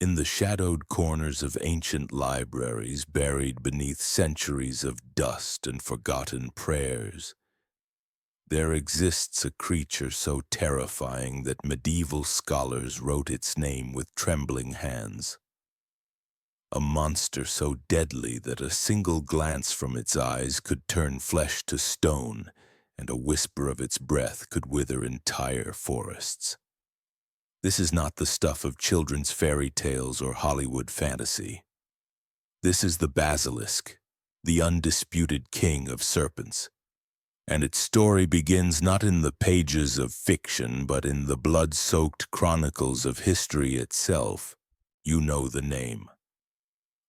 In the shadowed corners of ancient libraries buried beneath centuries of dust and forgotten prayers, there exists a creature so terrifying that medieval scholars wrote its name with trembling hands. A monster so deadly that a single glance from its eyes could turn flesh to stone, and a whisper of its breath could wither entire forests. This is not the stuff of children's fairy tales or Hollywood fantasy. This is the basilisk, the undisputed king of serpents. And its story begins not in the pages of fiction, but in the blood-soaked chronicles of history itself. You know the name.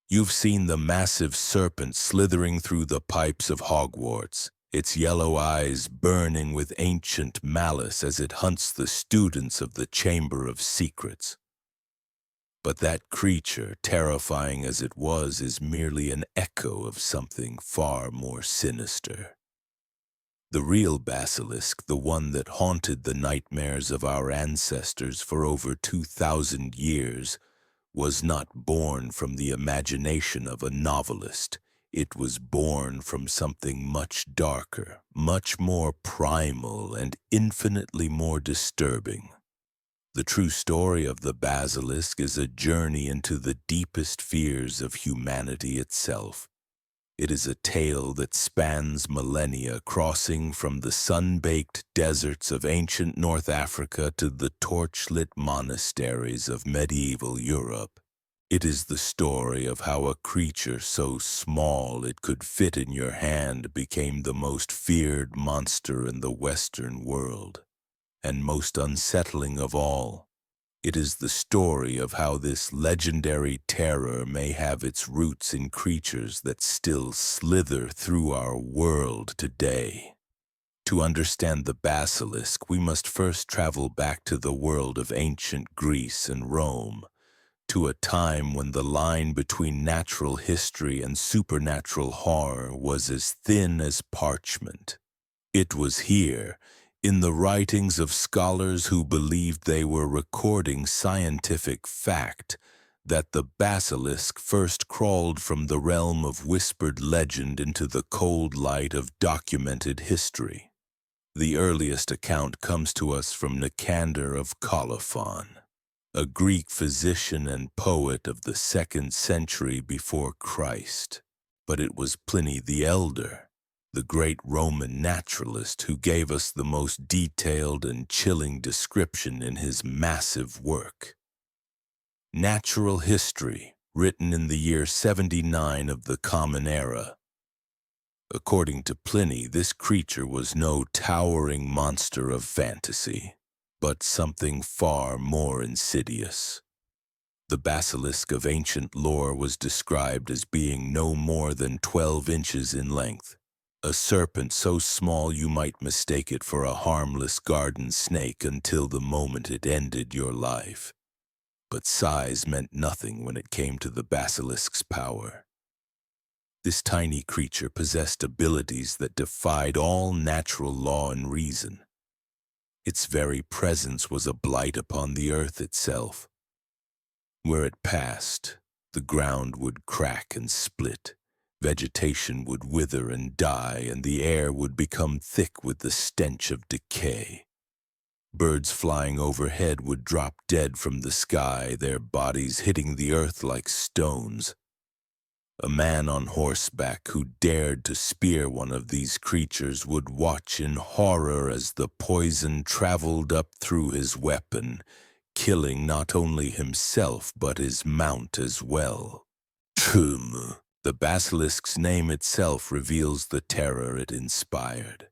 You've seen the massive serpent slithering through the pipes of Hogwarts, its yellow eyes burning with ancient malice as it hunts the students of the Chamber of Secrets. But that creature, terrifying as it was, is merely an echo of something far more sinister. The real basilisk, the one that haunted the nightmares of our ancestors for over 2,000 years, was not born from the imagination of a novelist. It was born from something much darker, much more primal, and infinitely more disturbing. The true story of the basilisk is a journey into the deepest fears of humanity itself. It is a tale that spans millennia, crossing from the sun-baked deserts of ancient North Africa to the torch-lit monasteries of medieval Europe. It is the story of how a creature so small it could fit in your hand became the most feared monster in the Western world. And most unsettling of all, it is the story of how this legendary terror may have its roots in creatures that still slither through our world today. To understand the basilisk, we must first travel back to the world of ancient Greece and Rome, to a time when the line between natural history and supernatural horror was as thin as parchment. It was here, in the writings of scholars who believed they were recording scientific fact, that the basilisk first crawled from the realm of whispered legend into the cold light of documented history. The earliest account comes to us from Nicander of Colophon, a Greek physician and poet of the 2nd century before Christ. But it was Pliny the Elder, the great Roman naturalist, who gave us the most detailed and chilling description in his massive work. Natural History, written in the year 79 of the Common Era. According to Pliny, this creature was no towering monster of fantasy, but something far more insidious. The basilisk of ancient lore was described as being no more than 12 inches in length, a serpent so small you might mistake it for a harmless garden snake until the moment it ended your life. But size meant nothing when it came to the basilisk's power. This tiny creature possessed abilities that defied all natural law and reason. Its very presence was a blight upon the earth itself. Where it passed, the ground would crack and split. Vegetation would wither and die, and the air would become thick with the stench of decay. Birds flying overhead would drop dead from the sky, their bodies hitting the earth like stones. A man on horseback who dared to spear one of these creatures would watch in horror as the poison traveled up through his weapon, killing not only himself but his mount as well. The basilisk's name itself reveals the terror it inspired.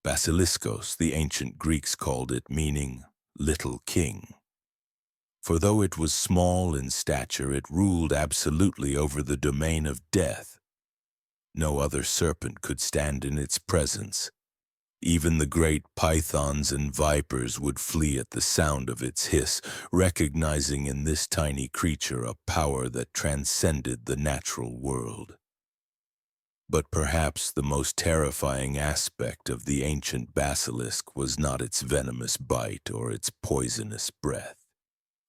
Basiliskos, the ancient Greeks called it, meaning little king. For though it was small in stature, it ruled absolutely over the domain of death. No other serpent could stand in its presence. Even the great pythons and vipers would flee at the sound of its hiss, recognizing in this tiny creature a power that transcended the natural world. But perhaps the most terrifying aspect of the ancient basilisk was not its venomous bite or its poisonous breath.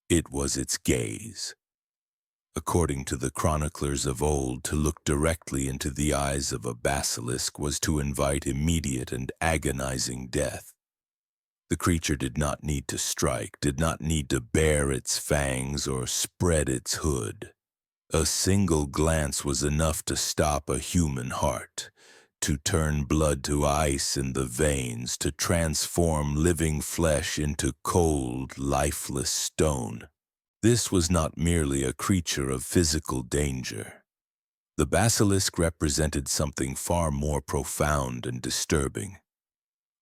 It was its gaze. According to the chroniclers of old, to look directly into the eyes of a basilisk was to invite immediate and agonizing death. The creature did not need to strike, did not need to bare its fangs or spread its hood. A single glance was enough to stop a human heart, to turn blood to ice in the veins, to transform living flesh into cold, lifeless stone. This was not merely a creature of physical danger. The basilisk represented something far more profound and disturbing.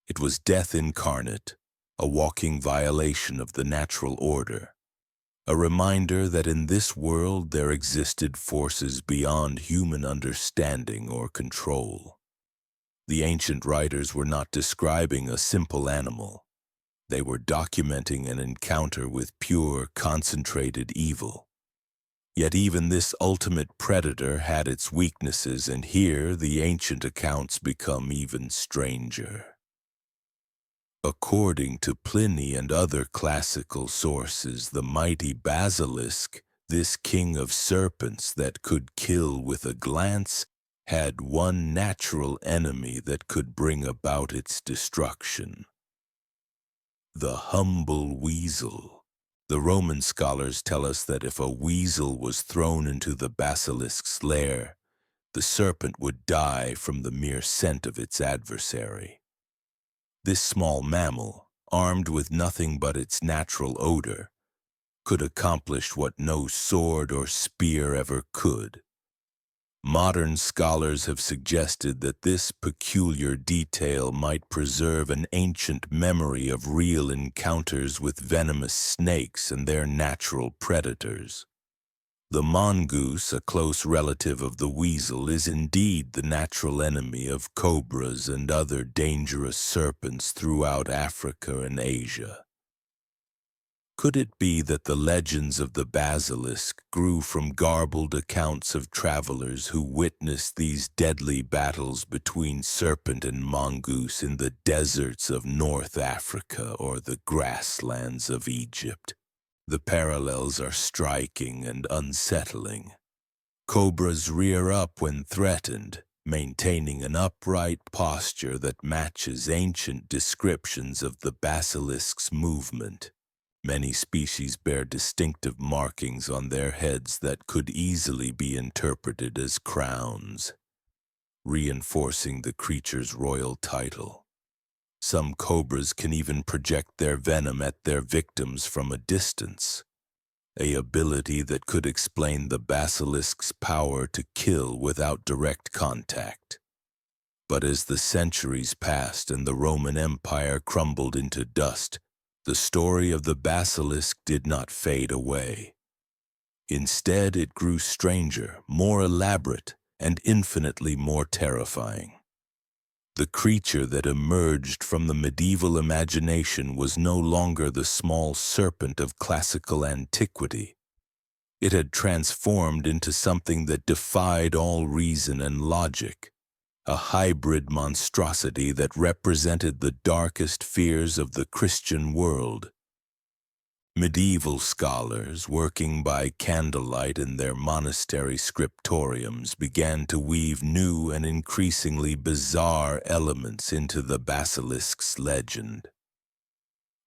It was death incarnate, a walking violation of the natural order, a reminder that in this world there existed forces beyond human understanding or control. The ancient writers were not describing a simple animal. They were documenting an encounter with pure, concentrated evil. Yet even this ultimate predator had its weaknesses, and here the ancient accounts become even stranger. According to Pliny and other classical sources, the mighty basilisk, this king of serpents that could kill with a glance, had one natural enemy that could bring about its destruction: the humble weasel. The Roman scholars tell us that if a weasel was thrown into the basilisk's lair, the serpent would die from the mere scent of its adversary. This small mammal, armed with nothing but its natural odor, could accomplish what no sword or spear ever could. Modern scholars have suggested that this peculiar detail might preserve an ancient memory of real encounters with venomous snakes and their natural predators. The mongoose, a close relative of the weasel, is indeed the natural enemy of cobras and other dangerous serpents throughout Africa and Asia. Could it be that the legends of the basilisk grew from garbled accounts of travelers who witnessed these deadly battles between serpent and mongoose in the deserts of North Africa or the grasslands of Egypt? The parallels are striking and unsettling. Cobras rear up when threatened, maintaining an upright posture that matches ancient descriptions of the basilisk's movement. Many species bear distinctive markings on their heads that could easily be interpreted as crowns, reinforcing the creature's royal title. Some cobras can even project their venom at their victims from a distance, an ability that could explain the basilisk's power to kill without direct contact. But as the centuries passed and the Roman Empire crumbled into dust, the story of the basilisk did not fade away. Instead, it grew stranger, more elaborate, and infinitely more terrifying. The creature that emerged from the medieval imagination was no longer the small serpent of classical antiquity. It had transformed into something that defied all reason and logic, a hybrid monstrosity that represented the darkest fears of the Christian world. Medieval scholars, working by candlelight in their monastery scriptoriums, began to weave new and increasingly bizarre elements into the basilisk's legend.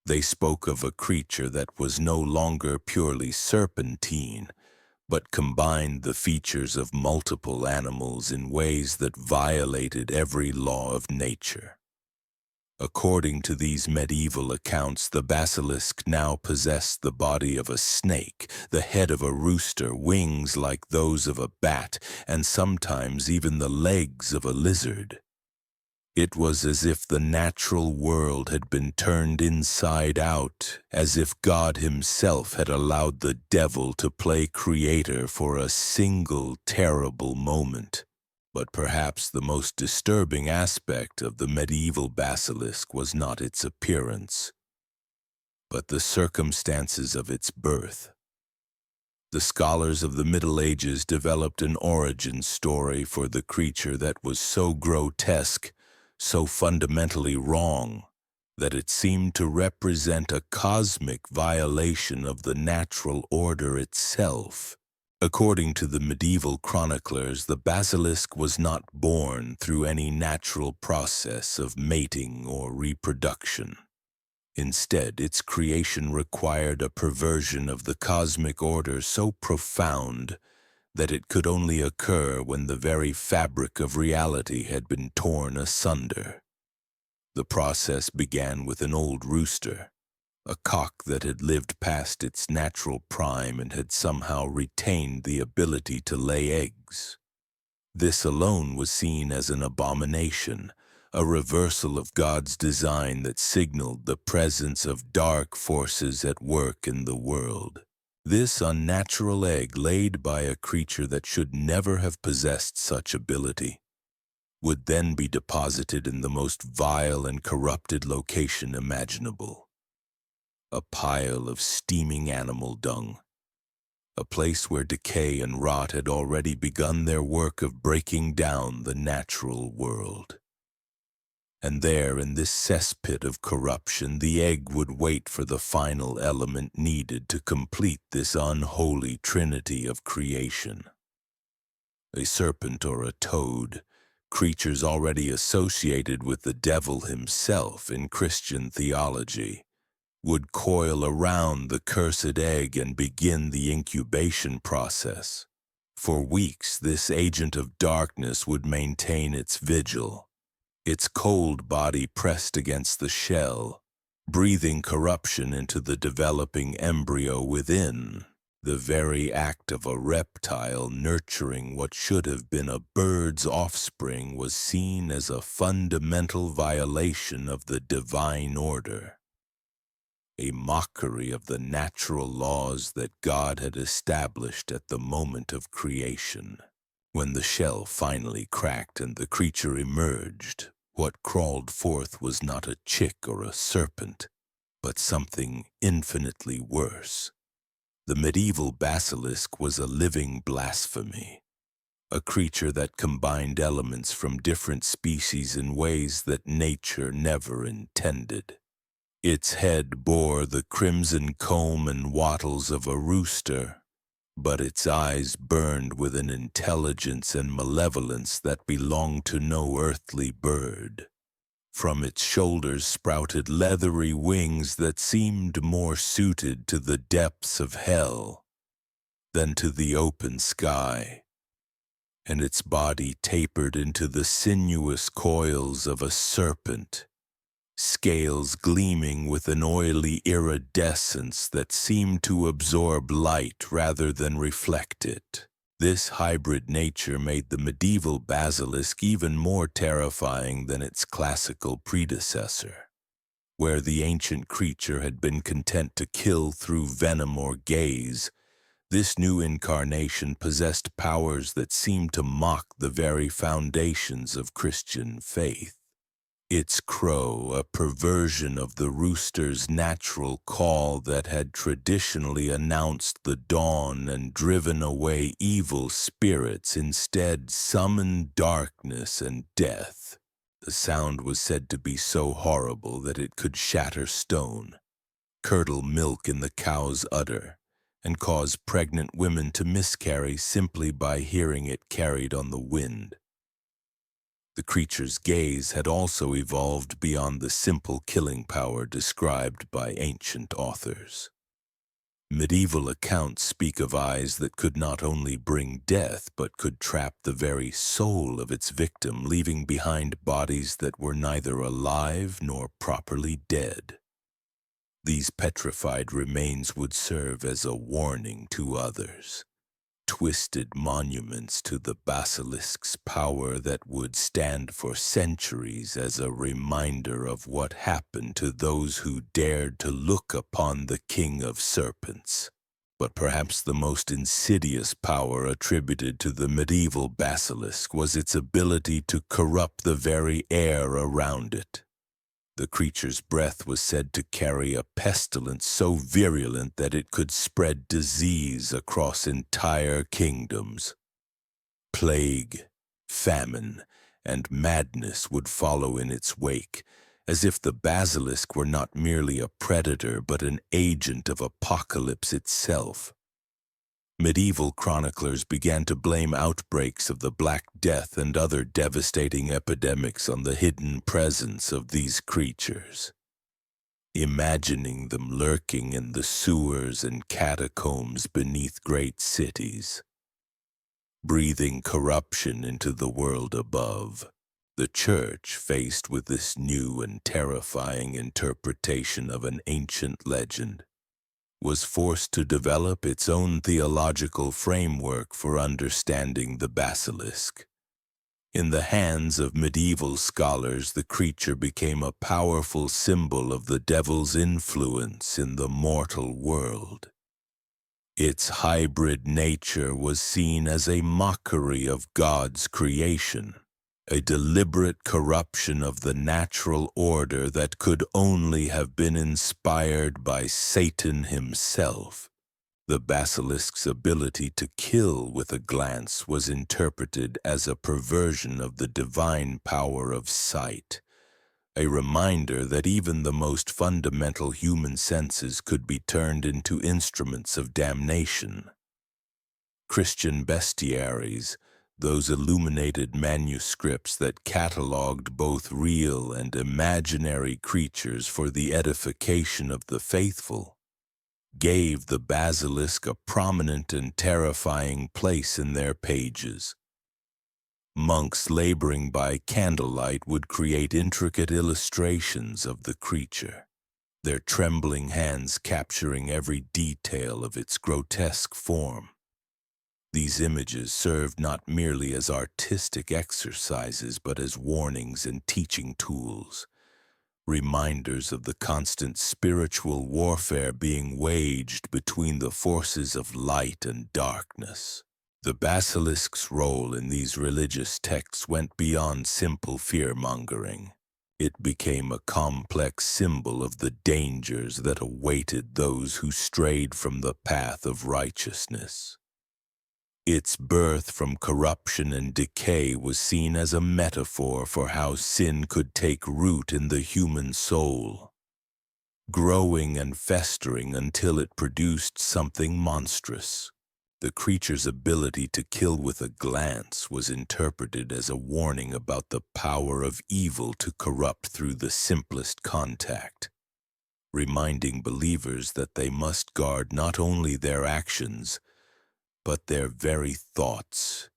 They spoke of a creature that was no longer purely serpentine, but combined the features of multiple animals in ways that violated every law of nature. According to these medieval accounts, the basilisk now possessed the body of a snake, the head of a rooster, wings like those of a bat, and sometimes even the legs of a lizard. It was as if the natural world had been turned inside out, as if God himself had allowed the devil to play creator for a single terrible moment. But perhaps the most disturbing aspect of the medieval basilisk was not its appearance, but the circumstances of its birth. The scholars of the Middle Ages developed an origin story for the creature that was so grotesque, so fundamentally wrong, that it seemed to represent a cosmic violation of the natural order itself. According to the medieval chroniclers, the basilisk was not born through any natural process of mating or reproduction. Instead, its creation required a perversion of the cosmic order so profound that it could only occur when the very fabric of reality had been torn asunder. The process began with an old rooster, a cock that had lived past its natural prime and had somehow retained the ability to lay eggs. This alone was seen as an abomination, a reversal of God's design that signaled the presence of dark forces at work in the world. This unnatural egg, laid by a creature that should never have possessed such ability, would then be deposited in the most vile and corrupted location imaginable. A pile of steaming animal dung, a place where decay and rot had already begun their work of breaking down the natural world. And there, in this cesspit of corruption, the egg would wait for the final element needed to complete this unholy trinity of creation. A serpent or a toad, creatures already associated with the devil himself in Christian theology, would coil around the cursed egg and begin the incubation process. For weeks, this agent of darkness would maintain its vigil, its cold body pressed against the shell, breathing corruption into the developing embryo within. The very act of a reptile nurturing what should have been a bird's offspring was seen as a fundamental violation of the divine order, a mockery of the natural laws that God had established at the moment of creation. When the shell finally cracked and the creature emerged, what crawled forth was not a chick or a serpent, but something infinitely worse. The medieval basilisk was a living blasphemy, a creature that combined elements from different species in ways that nature never intended. Its head bore the crimson comb and wattles of a rooster, but its eyes burned with an intelligence and malevolence that belonged to no earthly bird. From its shoulders sprouted leathery wings that seemed more suited to the depths of hell than to the open sky, and its body tapered into the sinuous coils of a serpent, scales gleaming with an oily iridescence that seemed to absorb light rather than reflect it. This hybrid nature made the medieval basilisk even more terrifying than its classical predecessor, where the ancient creature had been content to kill through venom or gaze. This new incarnation possessed powers that seemed to mock the very foundations of Christian faith. Its crow, a perversion of the rooster's natural call that had traditionally announced the dawn and driven away evil spirits, instead summoned darkness and death. The sound was said to be so horrible that it could shatter stone, curdle milk in the cow's udder, and cause pregnant women to miscarry simply by hearing it carried on the wind. The creature's gaze had also evolved beyond the simple killing power described by ancient authors. Medieval accounts speak of eyes that could not only bring death but could trap the very soul of its victim, leaving behind bodies that were neither alive nor properly dead. These petrified remains would serve as a warning to others, twisted monuments to the basilisk's power that would stand for centuries as a reminder of what happened to those who dared to look upon the king of serpents. But perhaps the most insidious power attributed to the medieval basilisk was its ability to corrupt the very air around it. The creature's breath was said to carry a pestilence so virulent that it could spread disease across entire kingdoms. Plague, famine, and madness would follow in its wake, as if the basilisk were not merely a predator but an agent of apocalypse itself. Medieval chroniclers began to blame outbreaks of the Black Death and other devastating epidemics on the hidden presence of these creatures, imagining them lurking in the sewers and catacombs beneath great cities, breathing corruption into the world above. The Church, faced with this new and terrifying interpretation of an ancient legend, was forced to develop its own theological framework for understanding the basilisk. In the hands of medieval scholars, the creature became a powerful symbol of the devil's influence in the mortal world. Its hybrid nature was seen as a mockery of God's creation, a deliberate corruption of the natural order that could only have been inspired by Satan himself. The basilisk's ability to kill with a glance was interpreted as a perversion of the divine power of sight, a reminder that even the most fundamental human senses could be turned into instruments of damnation. Christian bestiaries, those illuminated manuscripts that catalogued both real and imaginary creatures for the edification of the faithful, gave the basilisk a prominent and terrifying place in their pages. Monks laboring by candlelight would create intricate illustrations of the creature, their trembling hands capturing every detail of its grotesque form. These images served not merely as artistic exercises, but as warnings and teaching tools, reminders of the constant spiritual warfare being waged between the forces of light and darkness. The basilisk's role in these religious texts went beyond simple fear-mongering. It became a complex symbol of the dangers that awaited those who strayed from the path of righteousness. Its birth from corruption and decay was seen as a metaphor for how sin could take root in the human soul, growing and festering until it produced something monstrous. The creature's ability to kill with a glance was interpreted as a warning about the power of evil to corrupt through the simplest contact, reminding believers that they must guard not only their actions, but their very thoughts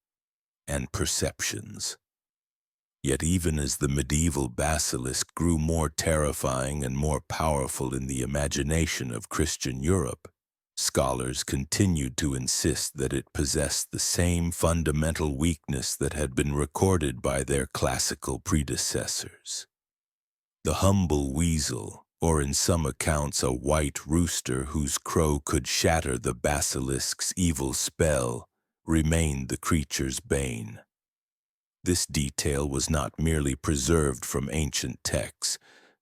and perceptions. Yet even as the medieval basilisk grew more terrifying and more powerful in the imagination of Christian Europe, scholars continued to insist that it possessed the same fundamental weakness that had been recorded by their classical predecessors. The humble weasel, or in some accounts a white rooster whose crow could shatter the basilisk's evil spell, remained the creature's bane. This detail was not merely preserved from ancient texts,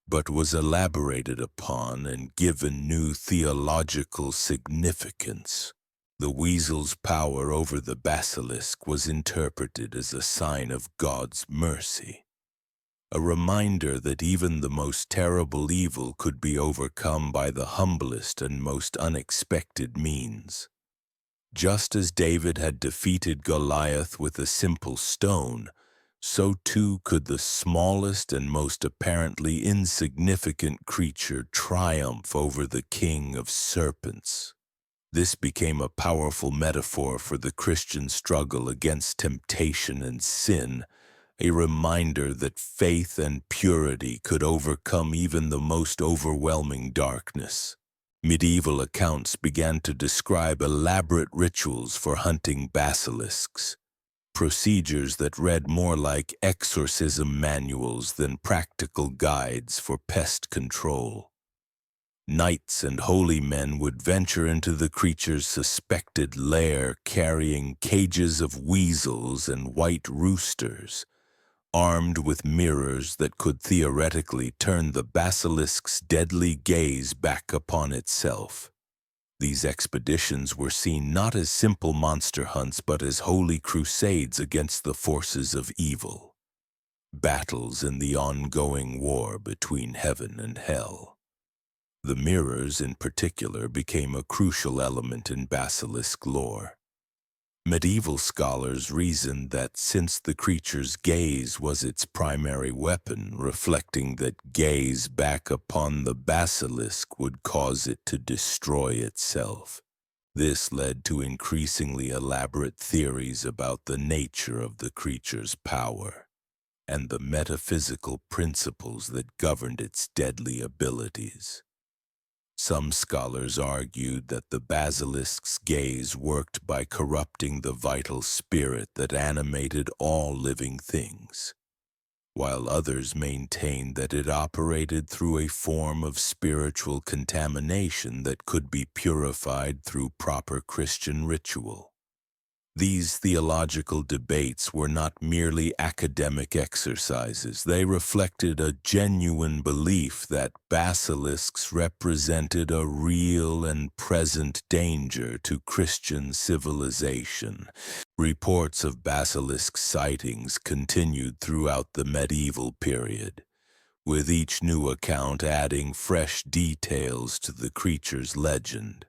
but was elaborated upon and given new theological significance. The weasel's power over the basilisk was interpreted as a sign of God's mercy, a reminder that even the most terrible evil could be overcome by the humblest and most unexpected means. Just as David had defeated Goliath with a simple stone, so too could the smallest and most apparently insignificant creature triumph over the king of serpents. This became a powerful metaphor for the Christian struggle against temptation and sin, a reminder that faith and purity could overcome even the most overwhelming darkness. Medieval accounts began to describe elaborate rituals for hunting basilisks, procedures that read more like exorcism manuals than practical guides for pest control. Knights and holy men would venture into the creature's suspected lair carrying cages of weasels and white roosters, armed with mirrors that could theoretically turn the basilisk's deadly gaze back upon itself. These expeditions were seen not as simple monster hunts but as holy crusades against the forces of evil, battles in the ongoing war between heaven and hell. The mirrors, in particular, became a crucial element in basilisk lore. Medieval scholars reasoned that since the creature's gaze was its primary weapon, reflecting that gaze back upon the basilisk would cause it to destroy itself. This led to increasingly elaborate theories about the nature of the creature's power and the metaphysical principles that governed its deadly abilities. Some scholars argued that the basilisk's gaze worked by corrupting the vital spirit that animated all living things, while others maintained that it operated through a form of spiritual contamination that could be purified through proper Christian ritual. These theological debates were not merely academic exercises. They reflected a genuine belief that basilisks represented a real and present danger to Christian civilization. Reports of basilisk sightings continued throughout the medieval period, with each new account adding fresh details to the creature's legend.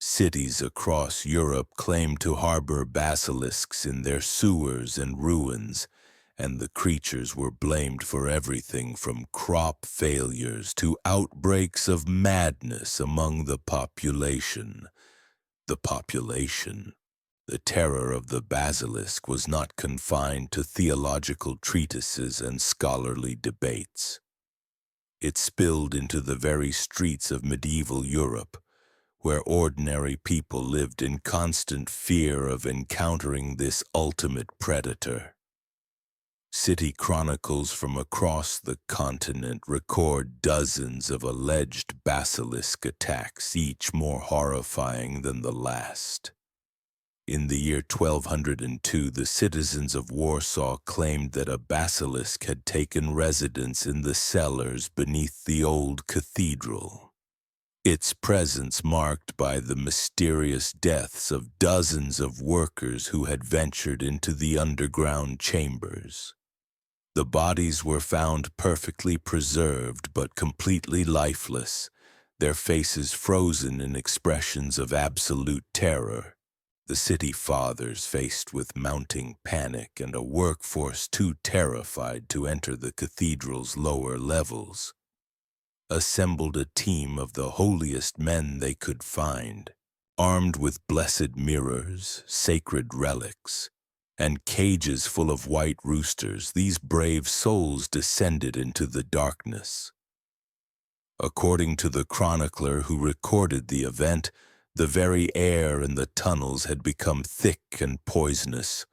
Cities across Europe claimed to harbor basilisks in their sewers and ruins, and the creatures were blamed for everything from crop failures to outbreaks of madness among the population. The population. The terror of the basilisk was not confined to theological treatises and scholarly debates. It spilled into the very streets of medieval Europe, where ordinary people lived in constant fear of encountering this ultimate predator. City chronicles from across the continent record dozens of alleged basilisk attacks, each more horrifying than the last. In the year 1202, the citizens of Warsaw claimed that a basilisk had taken residence in the cellars beneath the old cathedral, its presence marked by the mysterious deaths of dozens of workers who had ventured into the underground chambers. The bodies were found perfectly preserved but completely lifeless, their faces frozen in expressions of absolute terror. The city fathers, faced with mounting panic and a workforce too terrified to enter the cathedral's lower levels, assembled a team of the holiest men they could find. Armed with blessed mirrors, sacred relics, and cages full of white roosters, these brave souls descended into the darkness. According to the chronicler who recorded the event, the very air in the tunnels had become thick and poisonous,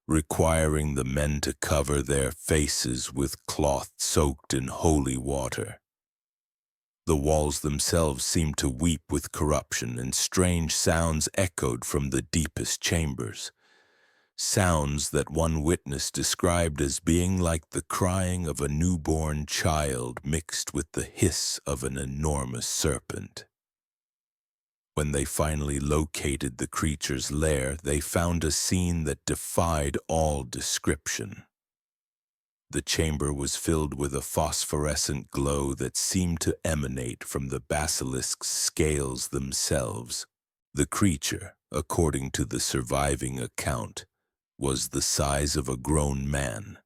requiring the men to cover their faces with cloth soaked in holy water. The walls themselves seemed to weep with corruption, and strange sounds echoed from the deepest chambers. Sounds that one witness described as being like the crying of a newborn child mixed with the hiss of an enormous serpent. When they finally located the creature's lair, they found a scene that defied all description. The chamber was filled with a phosphorescent glow that seemed to emanate from the basilisk's scales themselves. The creature, according to the surviving account, was the size of a grown man,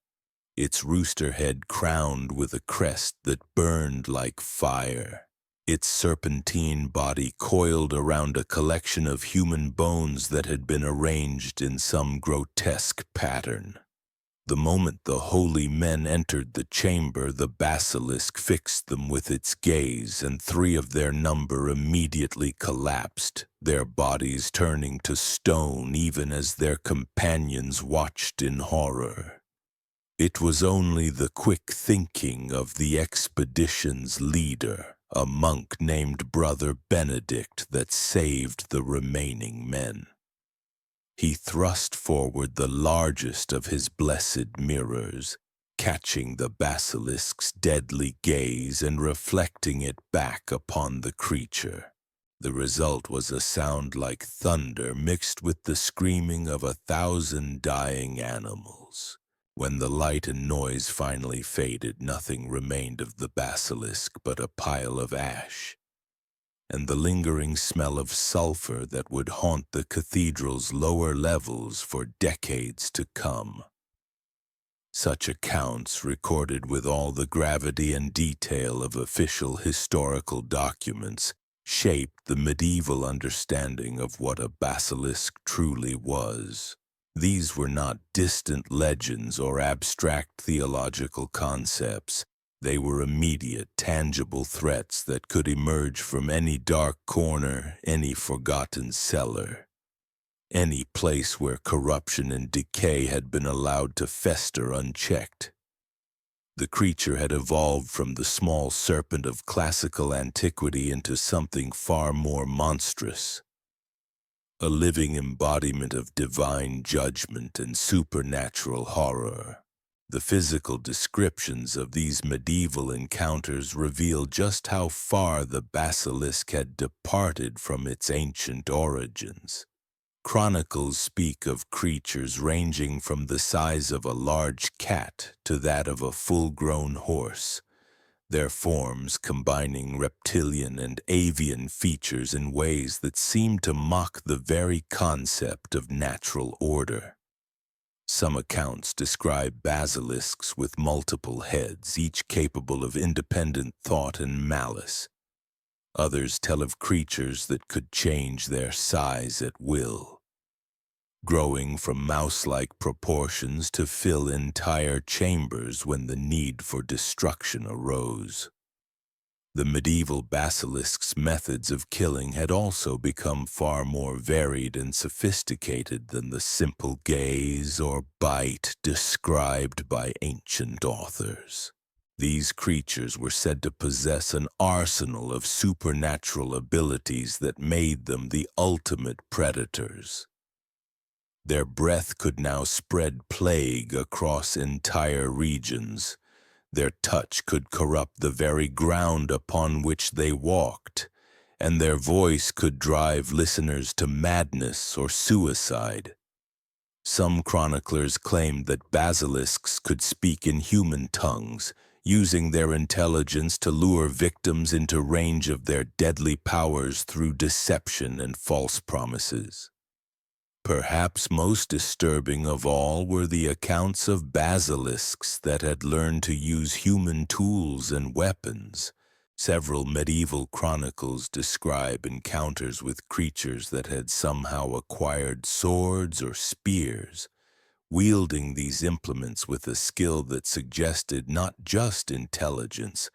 its rooster head crowned with a crest that burned like fire, its serpentine body coiled around a collection of human bones that had been arranged in some grotesque pattern. The moment the holy men entered the chamber, the basilisk fixed them with its gaze, and 3 of their number immediately collapsed, their bodies turning to stone even as their companions watched in horror. It was only the quick thinking of the expedition's leader, a monk named Brother Benedict, that saved the remaining men. He thrust forward the largest of his blessed mirrors, catching the basilisk's deadly gaze and reflecting it back upon the creature. The result was a sound like thunder mixed with the screaming of 1,000 dying animals. When the light and noise finally faded, nothing remained of the basilisk but a pile of ash. and the lingering smell of sulfur that would haunt the cathedral's lower levels for decades to come. Such accounts, recorded with all the gravity and detail of official historical documents, shaped the medieval understanding of what a basilisk truly was. These were not distant legends or abstract theological concepts. They were immediate, tangible threats that could emerge from any dark corner, any forgotten cellar, any place where corruption and decay had been allowed to fester unchecked. The creature had evolved from the small serpent of classical antiquity into something far more monstrous, a living embodiment of divine judgment and supernatural horror. The physical descriptions of these medieval encounters reveal just how far the basilisk had departed from its ancient origins. Chronicles speak of creatures ranging from the size of a large cat to that of a full-grown horse, their forms combining reptilian and avian features in ways that seem to mock the very concept of natural order. Some accounts describe basilisks with multiple heads, each capable of independent thought and malice. Others tell of creatures that could change their size at will, growing from mouse-like proportions to fill entire chambers when the need for destruction arose. The medieval basilisk's methods of killing had also become far more varied and sophisticated than the simple gaze or bite described by ancient authors. These creatures were said to possess an arsenal of supernatural abilities that made them the ultimate predators. Their breath could now spread plague across entire regions. Their touch could corrupt the very ground upon which they walked, and their voice could drive listeners to madness or suicide. Some chroniclers claimed that basilisks could speak in human tongues, using their intelligence to lure victims into range of their deadly powers through deception and false promises. Perhaps most disturbing of all were the accounts of basilisks that had learned to use human tools and weapons. Several medieval chronicles describe encounters with creatures that had somehow acquired swords or spears, wielding these implements with a skill that suggested not just intelligence,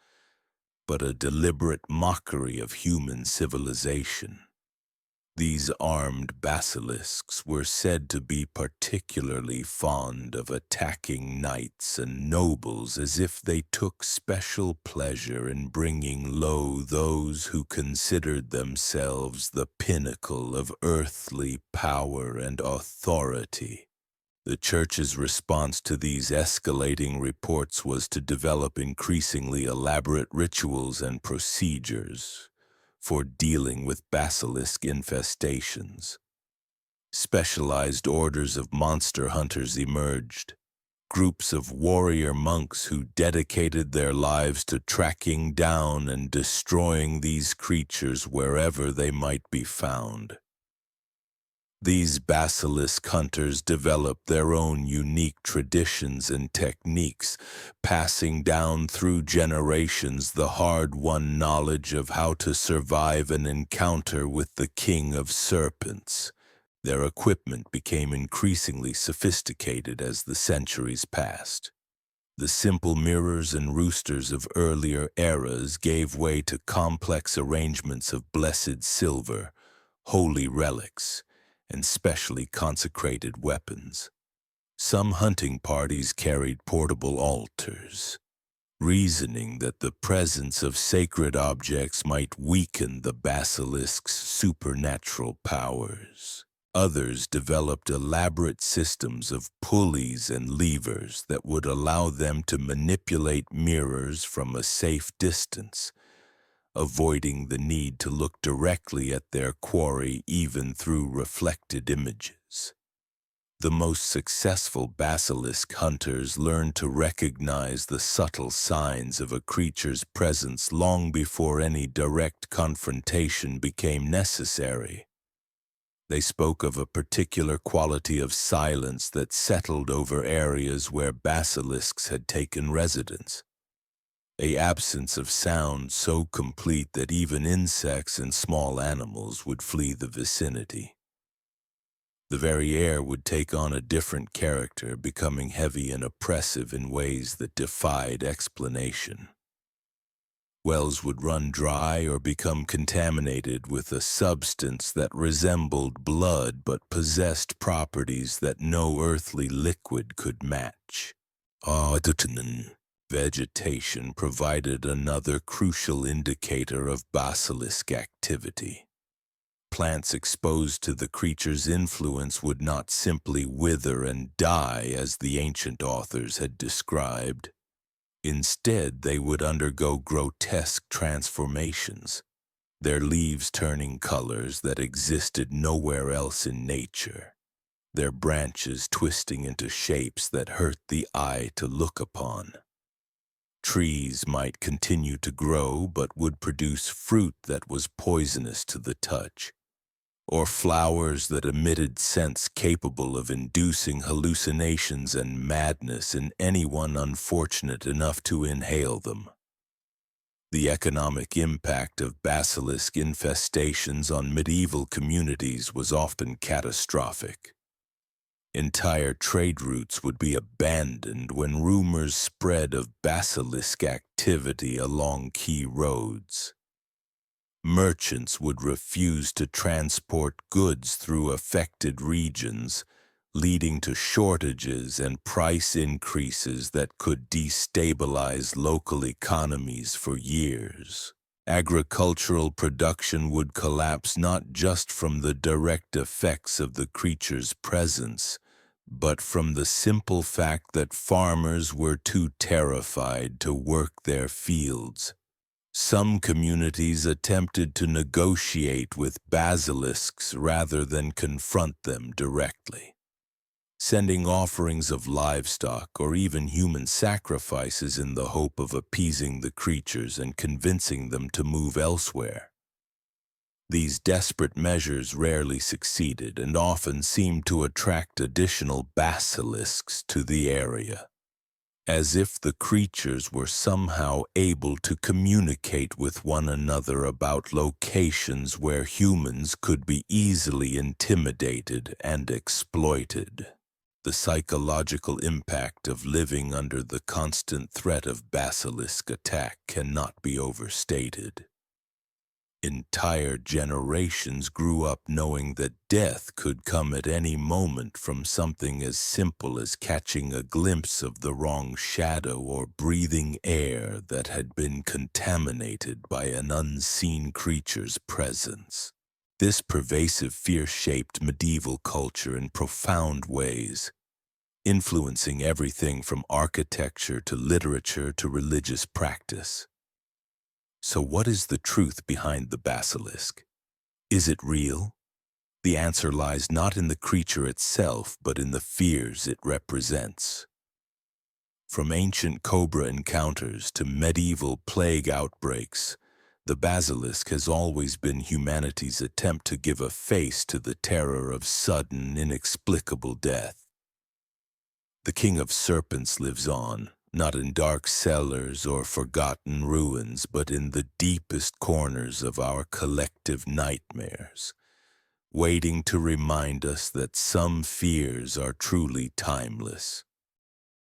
but a deliberate mockery of human civilization. These armed basilisks were said to be particularly fond of attacking knights and nobles, as if they took special pleasure in bringing low those who considered themselves the pinnacle of earthly power and authority. The Church's response to these escalating reports was to develop increasingly elaborate rituals and procedures for dealing with basilisk infestations. Specialized orders of monster hunters emerged, groups of warrior monks who dedicated their lives to tracking down and destroying these creatures wherever they might be found. These basilisk hunters developed their own unique traditions and techniques, passing down through generations the hard-won knowledge of how to survive an encounter with the king of serpents. Their equipment became increasingly sophisticated as the centuries passed. The simple mirrors and roosters of earlier eras gave way to complex arrangements of blessed silver, holy relics, and specially consecrated weapons. Some hunting parties carried portable altars, reasoning that the presence of sacred objects might weaken the basilisk's supernatural powers. Others developed elaborate systems of pulleys and levers that would allow them to manipulate mirrors from a safe distance, avoiding the need to look directly at their quarry even through reflected images. The most successful basilisk hunters learned to recognize the subtle signs of a creature's presence long before any direct confrontation became necessary. They spoke of a particular quality of silence that settled over areas where basilisks had taken residence. An absence of sound so complete that even insects and small animals would flee the vicinity. The very air would take on a different character, becoming heavy and oppressive in ways that defied explanation. Wells would run dry or become contaminated with a substance that resembled blood but possessed properties that no earthly liquid could match. Vegetation provided another crucial indicator of basilisk activity. Plants exposed to the creature's influence would not simply wither and die as the ancient authors had described. Instead, they would undergo grotesque transformations, their leaves turning colors that existed nowhere else in nature, their branches twisting into shapes that hurt the eye to look upon. Trees might continue to grow but would produce fruit that was poisonous to the touch, or flowers that emitted scents capable of inducing hallucinations and madness in anyone unfortunate enough to inhale them. The economic impact of basilisk infestations on medieval communities was often catastrophic. Entire trade routes would be abandoned when rumors spread of basilisk activity along key roads. Merchants would refuse to transport goods through affected regions, leading to shortages and price increases that could destabilize local economies for years. Agricultural production would collapse not just from the direct effects of the creature's presence, but from the simple fact that farmers were too terrified to work their fields. Some communities attempted to negotiate with basilisks rather than confront them directly, sending offerings of livestock or even human sacrifices in the hope of appeasing the creatures and convincing them to move elsewhere. These desperate measures rarely succeeded and often seemed to attract additional basilisks to the area, as if the creatures were somehow able to communicate with one another about locations where humans could be easily intimidated and exploited. The psychological impact of living under the constant threat of basilisk attack cannot be overstated. Entire generations grew up knowing that death could come at any moment from something as simple as catching a glimpse of the wrong shadow or breathing air that had been contaminated by an unseen creature's presence. This pervasive fear shaped medieval culture in profound ways, influencing everything from architecture to literature to religious practice. So what is the truth behind the basilisk? Is it real? The answer lies not in the creature itself, but in the fears it represents. From ancient cobra encounters to medieval plague outbreaks, the basilisk has always been humanity's attempt to give a face to the terror of sudden, inexplicable death. The king of serpents lives on, not in dark cellars or forgotten ruins, but in the deepest corners of our collective nightmares, waiting to remind us that some fears are truly timeless.